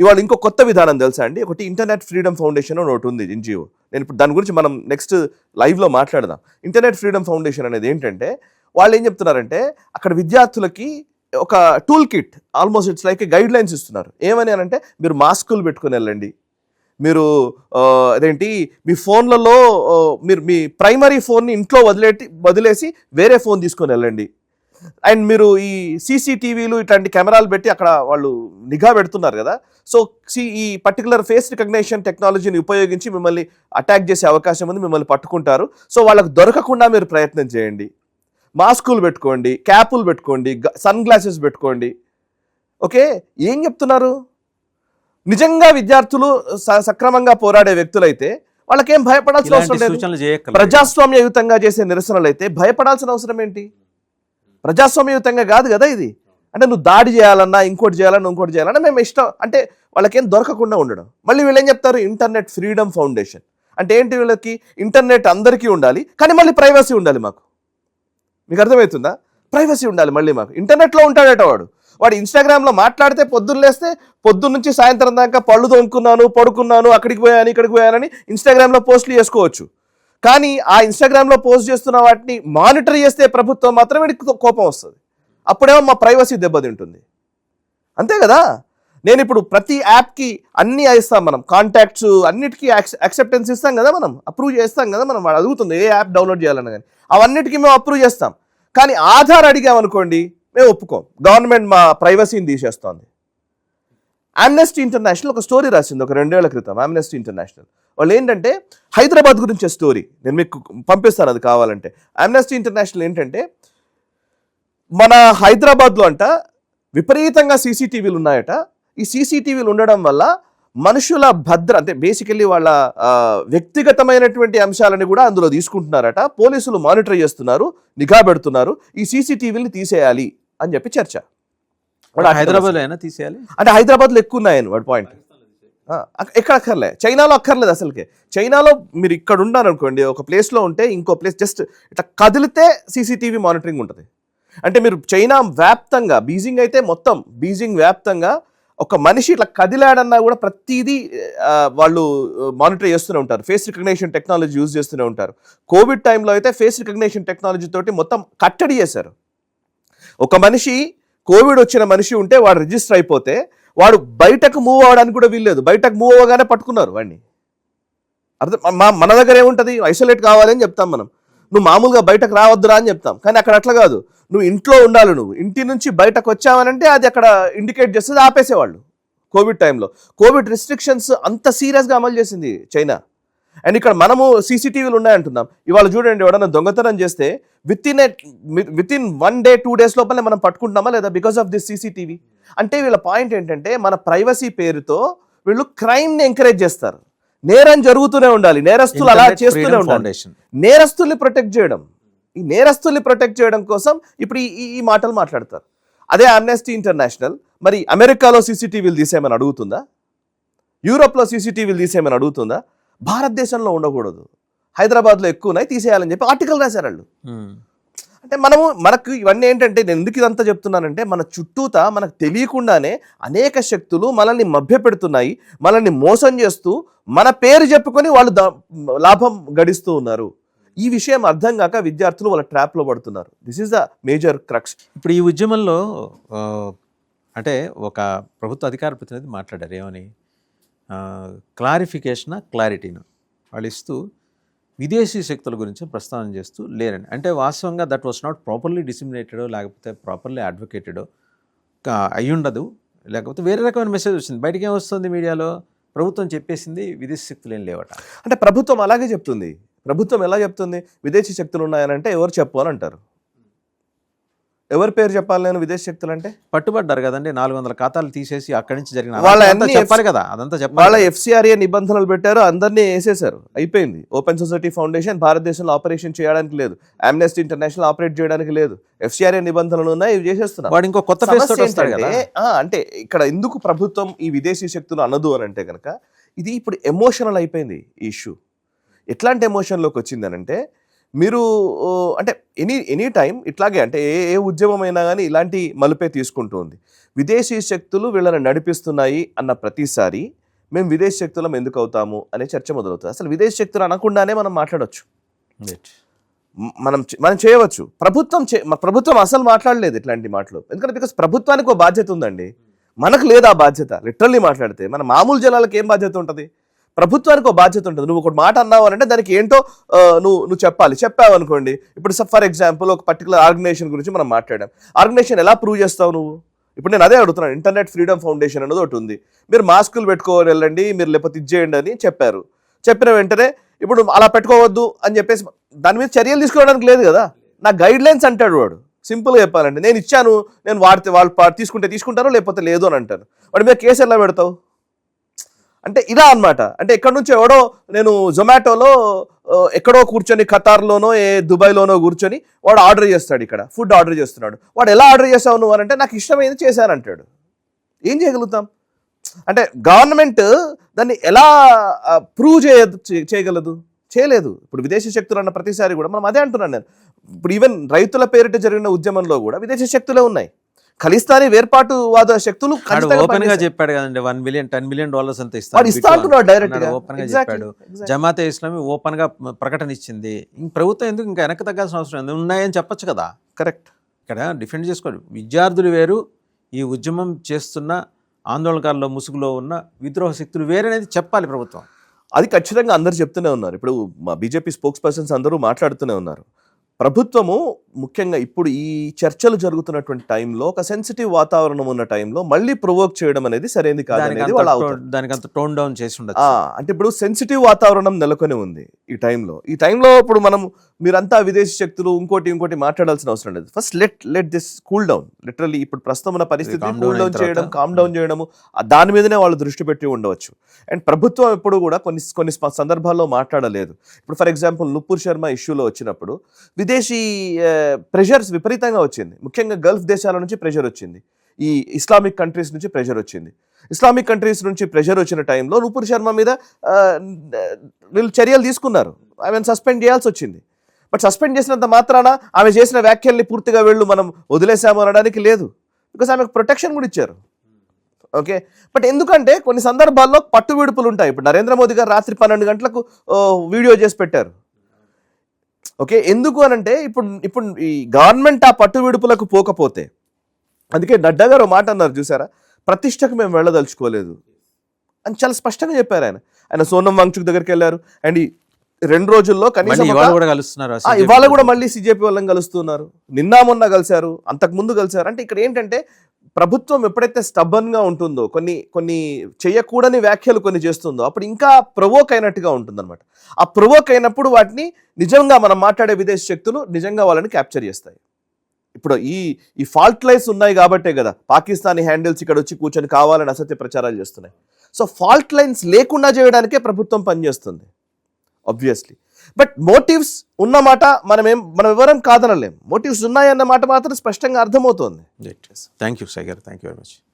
ఇవాళ ఇంకో కొత్త విధానం తెలుసా అండి? ఒకటి ఇంటర్నెట్ ఫ్రీడమ్ ఫౌండేషన్ అని ఒకటి ఉంది ఎన్జిఓ. నేను ఇప్పుడు దాని గురించి మనం నెక్స్ట్ లైవ్లో మాట్లాడదాం. ఇంటర్నెట్ ఫ్రీడమ్ ఫౌండేషన్ అనేది ఏంటంటే వాళ్ళు ఏం చెప్తున్నారంటే అక్కడ విద్యార్థులకి ఒక tool kit, almost it's like guide lines ఇస్తున్నారు. ఏమని అంటే మీరు మాస్కులు పెట్టుకుని వెళ్ళండి, మీరు అదేంటి మీ ఫోన్లలో మీరు మీ ప్రైమరీ ఫోన్ని ఇంట్లో వదిలేసి వేరే ఫోన్ తీసుకొని వెళ్ళండి, అండ్ మీరు ఈ సీసీటీవీలు ఇట్లాంటి కెమెరాలు పెట్టి అక్కడ వాళ్ళు నిఘా పెడుతున్నారు కదా, సో ఈ పర్టికులర్ ఫేస్ రికగ్నిషన్ టెక్నాలజీని ఉపయోగించి మిమ్మల్ని అటాక్ చేసే అవకాశం ఉంది, మిమ్మల్ని పట్టుకుంటారు. సో వాళ్ళకు దొరకకుండా మీరు ప్రయత్నం చేయండి, మాస్కులు పెట్టుకోండి, క్యాపులు పెట్టుకోండి, సన్ గ్లాసెస్ పెట్టుకోండి. ఓకే, ఏం చెప్తున్నారు? నిజంగా విద్యార్థులు సక్రమంగా పోరాడే వ్యక్తులైతే వాళ్ళకేం భయపడాల్సిన అవసరం లేదు. ప్రజాస్వామ్యయుతంగా చేసే నిరసనలు అయితే భయపడాల్సిన అవసరం ఏంటి? ప్రజాస్వామ్యయుతంగా కాదు కదా ఇది. అంటే నువ్వు దాడి చేయాలన్నా, ఇంకోటి చేయాలన్నా మేము ఇష్టం అంటే వాళ్ళకేం దొరకకుండా ఉండడం. మళ్ళీ వీళ్ళు ఏం చెప్తారు? ఇంటర్నెట్ ఫ్రీడమ్ ఫౌండేషన్ అంటే ఏంటి? వీళ్ళకి ఇంటర్నెట్ అందరికీ ఉండాలి, కానీ మళ్ళీ ప్రైవసీ ఉండాలి మాకు. మీకు అర్థమవుతుందా? ప్రైవసీ ఉండాలి మళ్ళీ మాకు. ఇంటర్నెట్లో ఉంటాడట వాడు ఇన్స్టాగ్రామ్లో మాట్లాడితే పొద్దున్న లేస్తే పొద్దున్న నుంచి సాయంత్రం దాకా పళ్ళు తోముకున్నాను, పడుకున్నాను, అక్కడికి పోయాను, ఇక్కడికి పోయానని ఇన్స్టాగ్రామ్లో పోస్టులు చేసుకోవచ్చు. కానీ ఆ ఇన్స్టాగ్రామ్లో పోస్ట్ చేస్తున్న వాటిని మానిటర్ చేస్తే ప్రభుత్వం మాత్రం వీడికి కోపం వస్తుంది. అప్పుడేమో మా ప్రైవసీ దెబ్బతింటుంది. అంతే కదా. నేను ఇప్పుడు ప్రతి యాప్కి అన్నీ ఇస్తాం, మనం కాంటాక్ట్స్ అన్నిటికీ యాక్సెప్టెన్స్ ఇస్తాం కదా, మనం అప్రూవ్ చేస్తాం కదా. మనం వాడు అడుగుతుంది ఏ యాప్ డౌన్లోడ్ చేయాలన్నా కానీ అవన్నిటికీ మేము అప్రూవ్ చేస్తాం. కానీ ఆధార్ అడిగామనుకోండి మేము ఒప్పుకోం, గవర్నమెంట్ మా ప్రైవసీని తీసేస్తోంది. ఆమ్నెస్టీ ఇంటర్నేషనల్ ఒక స్టోరీ రాసింది ఒక 2 ఏళ్ల క్రితం. ఆమ్నెస్టీ ఇంటర్నేషనల్ వాళ్ళు ఏంటంటే హైదరాబాద్ గురించే స్టోరీ, నేను మీకు పంపిస్తాను అది కావాలంటే. ఆమ్నెస్టీ ఇంటర్నేషనల్ ఏంటంటే మన హైదరాబాద్లో అంట విపరీతంగా సీసీటీవీలు ఉన్నాయట. ఈ సీసీటీవీలు ఉండడం వల్ల మనుషుల అంటే బేసికల్లీ వాళ్ళ వ్యక్తిగతమైనటువంటి అంశాలని కూడా అందులో తీసుకుంటున్నారట. పోలీసులు మానిటర్ చేస్తున్నారు, నిఘా పెడుతున్నారు, ఈ సీసీటీవీని తీసేయాలి అని చెప్పి చర్చ. హైదరాబాద్లో అయినా తీసేయాలి అంటే హైదరాబాద్లో ఎక్కువ ఉన్నాయని వాడి పాయింట్. ఎక్కడ అక్కర్లే, చైనాలో అక్కర్లేదు అసలుకే. చైనాలో మీరు ఇక్కడ ఉన్నారనుకోండి, ఒక ప్లేస్లో ఉంటే ఇంకో ప్లేస్ జస్ట్ ఇట్లా కదిలితే సీసీటీవీ మానిటరింగ్ ఉంటుంది. అంటే మీరు చైనా వ్యాప్తంగా, బీజింగ్ అయితే మొత్తం బీజింగ్ వ్యాప్తంగా ఒక మనిషి ఇట్లా కదిలాడన్నా కూడా ప్రతిదీ వాళ్ళు మానిటర్ చేస్తూనే ఉంటారు. ఫేస్ రికగ్నిషన్ టెక్నాలజీ యూజ్ చేస్తూనే ఉంటారు. కోవిడ్ టైంలో అయితే ఫేస్ రికగ్నిషన్ టెక్నాలజీ తోటి మొత్తం కట్టడి చేశారు. ఒక మనిషి కోవిడ్ వచ్చిన మనిషి ఉంటే వాడు రిజిస్టర్ అయిపోతే వాడు బయటకు మూవ్ అవ్వడానికి కూడా వీల్లేదు. బయటకు మూవ్ అవ్వగానే పట్టుకున్నారు వాడిని. మన దగ్గర ఏముంటుంది? ఐసోలేట్ కావాలని చెప్తాం మనం, నువ్వు మామూలుగా బయటకు రావద్దురా అని చెప్తాం. కానీ అక్కడ అట్లా కాదు, నువ్వు ఇంట్లో ఉండాలి. నువ్వు ఇంటి నుంచి బయటకు వచ్చావనంటే అది అక్కడ ఇండికేట్ చేస్తుంది, ఆపేసేవాళ్ళు. కోవిడ్ టైంలో కోవిడ్ రిస్ట్రిక్షన్స్ అంత సీరియస్గా అమలు చేసింది చైనా. అండ్ ఇక్కడ మనము సీసీటీవీలు ఉన్నాయంటున్నాం. ఇవాళ చూడండి, ఎవడన్నా దొంగతనం చేస్తే విత్ ఇన్ 1 day 2 days లోపలే మనం పట్టుకుంటున్నామా లేదా? Because of this CCTV. అంటే వీళ్ళ పాయింట్ ఏంటంటే మన ప్రైవసీ పేరుతో వీళ్ళు క్రైమ్ని ఎంకరేజ్ చేస్తారు. నేరం జరుగుతూనే ఉండాలి, నేరస్తులు అలా చేస్తూనే ఉండాలి. నేరస్తుల్ని ప్రొటెక్ట్ చేయడం, ఈ నేరస్తుల్ని ప్రొటెక్ట్ చేయడం కోసం ఇప్పుడు ఈ మాటలు మాట్లాడతారు. అదే ఆమ్నెస్టీ ఇంటర్నేషనల్ మరి అమెరికాలో సీసీటీవీలు తీసేయమని అడుగుతుందా? యూరోప్లో సీసీటీవీలు తీసేయమని అడుగుతుందా? భారతదేశంలో ఉండకూడదు, హైదరాబాద్లో ఎక్కువ ఉన్నాయి, తీసేయాలని చెప్పి ఆర్టికల్ రాశారు వాళ్ళు. అంటే మనకు ఇవన్నీ ఏంటంటే, నేను ఎందుకు ఇదంతా చెప్తున్నానంటే మన చుట్టూతా మనకు తెలియకుండానే అనేక శక్తులు మనల్ని మభ్యపెడుతున్నాయి, మనల్ని మోసం చేస్తూ మన పేరు చెప్పుకొని వాళ్ళు లాభం గడిస్తూ ఉన్నారు. ఈ విషయం అర్థం కాక విద్యార్థులు వాళ్ళ ట్రాప్లో పడుతున్నారు. This is the major crux. ఇప్పుడు ఈ ఉద్యమంలో అంటే ఒక ప్రభుత్వ అధికార ప్రతినిధి మాట్లాడారు, ఏమని క్లారిటీను వాళ్ళు ఇస్తూ విదేశీ శక్తుల గురించి ప్రస్తావన చేస్తూ లేరని. అంటే వాస్తవంగా దట్ వాస్ నాట్ ప్రాపర్లీ డిసిమినేటెడో లేకపోతే ప్రాపర్లీ అడ్వకేటెడో అయ్యుండదు, లేకపోతే వేరే రకమైన మెసేజ్ వచ్చింది. బయటకి ఏమొస్తుంది మీడియాలో? ప్రభుత్వం చెప్పేసింది విదేశీ శక్తులు ఏం లేవట. అంటే ప్రభుత్వం అలాగే చెప్తుంది. ప్రభుత్వం ఎలా చెప్తుంది? విదేశీ శక్తులు ఉన్నాయనంటే ఎవరు చెప్పు అని అంటారు. ఎవరి పేరు చెప్పాలి నేను? విదేశీ శక్తులు అంటే పట్టుబడ్డారు కదండి, 400 ఖాతాలు తీసేసి అక్కడి నుంచి జరిగిన చెప్పాలి కదా, అదంతా చెప్పాలి. వాళ్ళ FCRA నిబంధనలు పెట్టారు, అందరినీ వేసేసారు, అయిపోయింది. ఓపెన్ సొసైటీ ఫౌండేషన్ భారతదేశంలో ఆపరేషన్ చేయడానికి లేదు, ఆమ్నెస్టీ ఇంటర్నేషనల్ ఆపరేట్ చేయడానికి లేదు, FCRA నిబంధనలు ఉన్నాయి, ఇవి చేసేస్తున్నారు. వాడు ఇంకో కొత్త ఫేస్ తోటి వస్తాడు కదా. అంటే ఇక్కడ ఎందుకు ప్రభుత్వం ఈ విదేశీ శక్తులు అనదు అని అంటే కనుక, ఇది ఇప్పుడు ఎమోషనల్ అయిపోయింది ఈ ఇష్యూ. ఎట్లాంటి ఎమోషన్లోకి వచ్చిందనంటే, మీరు అంటే ఎనీ టైం ఇట్లాగే అంటే ఏ ఉద్యమం అయినా కానీ ఇలాంటి మలుపే తీసుకుంటూ ఉంది. విదేశీ శక్తులు వీళ్ళని నడిపిస్తున్నాయి అన్న ప్రతిసారి మేము విదేశీ శక్తులం ఎందుకు అవుతాము అనే చర్చ మొదలవుతుంది. అసలు విదేశీ శక్తులు అనకుండానే మనం మాట్లాడవచ్చు, మనం చేయవచ్చు. ప్రభుత్వం అసలు మాట్లాడలేదు ఇట్లాంటి మాటలు. ఎందుకంటే బికాస్ ప్రభుత్వానికి ఒక బాధ్యత ఉందండి, మనకు లేదు ఆ బాధ్యత. లిటరల్లీ మాట్లాడితే మన మామూలు జనాలకు ఏం బాధ్యత ఉంటుంది? ప్రభుత్వానికి ఒక బాధ్యత ఉంటుంది. నువ్వు ఒక మాట అన్నావు అంటే దానికి ఏంటో నువ్వు చెప్పావు అనుకోండి. ఇప్పుడు ఫర్ ఎగ్జాంపుల్ ఒక పర్టికులర్ ఆర్గనైజేషన్ గురించి మనం మాట్లాడాం. ఆర్గనైజేషన్ ఎలా ప్రూవ్ చేస్తావు నువ్వు? ఇప్పుడు నేను అదే అడుగుతున్నాను. ఇంటర్నెట్ ఫ్రీడమ్ ఫౌండేషన్ అనేది ఒకటి ఉంది, మీరు మాస్కులు పెట్టుకోవాలి వెళ్ళండి, మీరు లేకపోతే ఇచ్చేయండి అని చెప్పారు. చెప్పిన వెంటనే ఇప్పుడు అలా పెట్టుకోవద్దు అని చెప్పేసి దాని మీద చర్యలు తీసుకోవడానికి లేదు కదా. నా గైడ్ లైన్స్ అంటాడు వాడు. సింపుల్గా చెప్పాలంటే నేను ఇచ్చాను, నేను వాడితే వాళ్ళు తీసుకుంటారో లేకపోతే లేదు అని అంటారు. వాడి మీద కేసు ఎలా పెడతావు? అంటే ఇలా అన్నమాట. అంటే ఎక్కడి నుంచో ఎవడో నేను జొమాటోలో ఎక్కడో కూర్చొని ఖతార్లోనో దుబాయ్లోనో కూర్చొని వాడు ఆర్డర్ చేస్తాడు, ఇక్కడ ఫుడ్ ఆర్డర్ చేస్తున్నాడు. వాడు ఎలా ఆర్డర్ చేసావు నువ్వు అని అంటే నాకు ఇష్టమైంది చేశానంటాడు. ఏం చేయగలుగుతాం? అంటే గవర్నమెంట్ దాన్ని ఎలా ప్రూవ్ చేయగలదు? చేయలేదు. ఇప్పుడు విదేశీ శక్తులు అన్న ప్రతిసారి కూడా మనం అదే అంటున్నాను నేను. ఇప్పుడు ఈవెన్ రైతుల పేరిట జరిగిన ఉద్యమంలో కూడా విదేశీ శక్తులే ఉన్నాయి. ఖలిస్తానీ వేర్పాటువాద శక్తులు ఓపెన్ గా చెప్పాడు కదండి, $1 billion $10 million అంత ఇస్తాడు డైరెక్ట్ గా. ఓపెన్ గా చెప్పాడు. జమాతే ఇస్లామీ ఓపెన్ గా ప్రకటన ఇచ్చింది. ప్రభుత్వం ఎందుకు ఇంకా వెనక్కి తగ్గాల్సిన అవసరం ఉంది? ఉన్నాయని చెప్పొచ్చు కదా. కరెక్ట్. ఇక్కడ డిఫెండ్ చేసుకోండి. విద్యార్థులు వేరు, ఈ ఉద్యమం చేస్తున్న ఆందోళనకారుల ముసుగులో ఉన్న విద్రోహ శక్తులు వేరనేది చెప్పాలి ప్రభుత్వం. అది ఖచ్చితంగా అందరు చెప్తూనే ఉన్నారు. ఇప్పుడు మా బీజేపీ స్పోక్స్ పర్సన్స్ అందరూ మాట్లాడుతూనే ఉన్నారు. ప్రభుత్వము ముఖ్యంగా ఇప్పుడు ఈ చర్చలు జరుగుతున్నటువంటి టైంలో ఒక సెన్సిటివ్ వాతావరణం ఉన్న టైంలో మళ్ళీ ప్రొవోక్ చేయడం అనేది సరైనది కాదనేది దానికి అంత టోన్ డౌన్ చేసి ఉండదు. అంటే ఇప్పుడు సెన్సిటివ్ వాతావరణం నెలకొని ఉంది ఈ టైంలో ఇప్పుడు మనం మీరంతా విదేశీ శక్తులు ఇంకోటి మాట్లాడాల్సిన అవసరం లేదు. First let this cool down. Literally ఇప్పుడు ప్రస్తుతం ఉన్న పరిస్థితి కూల్ డౌన్ చేయడం, కామ్ డౌన్ చేయడము, దాని మీదనే వాళ్ళు దృష్టి పెట్టి ఉండవచ్చు. అండ్ ప్రభుత్వం ఎప్పుడు కూడా కొన్ని సందర్భాల్లో మాట్లాడలేదు. ఇప్పుడు ఫర్ ఎగ్జాంపుల్ నుపూర్ శర్మ ఇష్యూలో వచ్చినప్పుడు విదేశీ ప్రెషర్స్ విపరీతంగా వచ్చింది. ముఖ్యంగా గల్ఫ్ దేశాల నుంచి ప్రెషర్ వచ్చింది, ఈ ఇస్లామిక్ కంట్రీస్ నుంచి ప్రెషర్ వచ్చింది. ఇస్లామిక్ కంట్రీస్ నుంచి ప్రెషర్ వచ్చిన టైంలో నుపూర్ శర్మ మీద వీళ్ళు చర్యలు తీసుకున్నారు. ఆమెను సస్పెండ్ చేయాల్సి వచ్చింది. బట్ సస్పెండ్ చేసినంత మాత్రాన ఆమె చేసిన వ్యాఖ్యల్ని పూర్తిగా వీళ్ళు మనం వదిలేసాము అనడానికి లేదు. బికాస్ ఆమెకు ప్రొటెక్షన్ కూడా ఇచ్చారు. ఓకే, బట్ ఎందుకంటే కొన్ని సందర్భాల్లో పట్టు విడుపులు ఉంటాయి. ఇప్పుడు నరేంద్ర మోదీ గారు రాత్రి 12 గంటలకు వీడియో చేసి పెట్టారు. ఓకే, ఎందుకు అనంటే ఇప్పుడు ఈ గవర్నమెంట్ ఆ పట్టు విడుపులకు పోకపోతే, అందుకే నడ్డా గారు మాట అన్నారు చూసారా, ప్రతిష్టకు మేము వెళ్ళదలుచుకోలేదు అని చాలా స్పష్టంగా చెప్పారు. ఆయన సోనం వాంగ్చుక్ దగ్గరికి వెళ్ళారు. అండ్ ఈ 2 రోజుల్లో కనీసం ఇవాళ కూడా మళ్ళీ సిజేపీ వాళ్ళని కలుస్తున్నారు. నిన్న మొన్న కలిశారు, అంతకు ముందు కలిశారు. అంటే ఇక్కడ ఏంటంటే ప్రభుత్వం ఎప్పుడైతే స్టబ్బన్ గా ఉంటుందో, కొన్ని చేయకూడని వ్యాఖ్యలు కొన్ని చేస్తుందో, అప్పుడు ఇంకా ప్రొవోక్ అయినట్టుగా ఉంటుంది అనమాట. ఆ ప్రొవోక్ అయినప్పుడు వాటిని నిజంగా మనం మాట్లాడే విదేశీ శక్తులు నిజంగా వాళ్ళని క్యాప్చర్ చేస్తాయి. ఇప్పుడు ఈ ఫాల్ట్ లైన్స్ ఉన్నాయి కాబట్టే కదా పాకిస్తానీ హ్యాండిల్స్ ఇక్కడ వచ్చి కూర్చొని కావాలని అసత్య ప్రచారాలు చేస్తున్నాయి. సో ఫాల్ట్ లైన్స్ లేకుండా చేయడానికే ప్రభుత్వం పనిచేస్తుంది ఆబ్వియస్లీ. బట్ మోటివ్స్ ఉన్నమాట మనం ఎవరం కాదనలేం. మోటివ్స్ ఉన్నాయన్న మాట మాత్రం స్పష్టంగా అర్థమవుతోంది. థ్యాంక్ యూ సాయి గారు, థ్యాంక్ యూ వెరీ మచ్.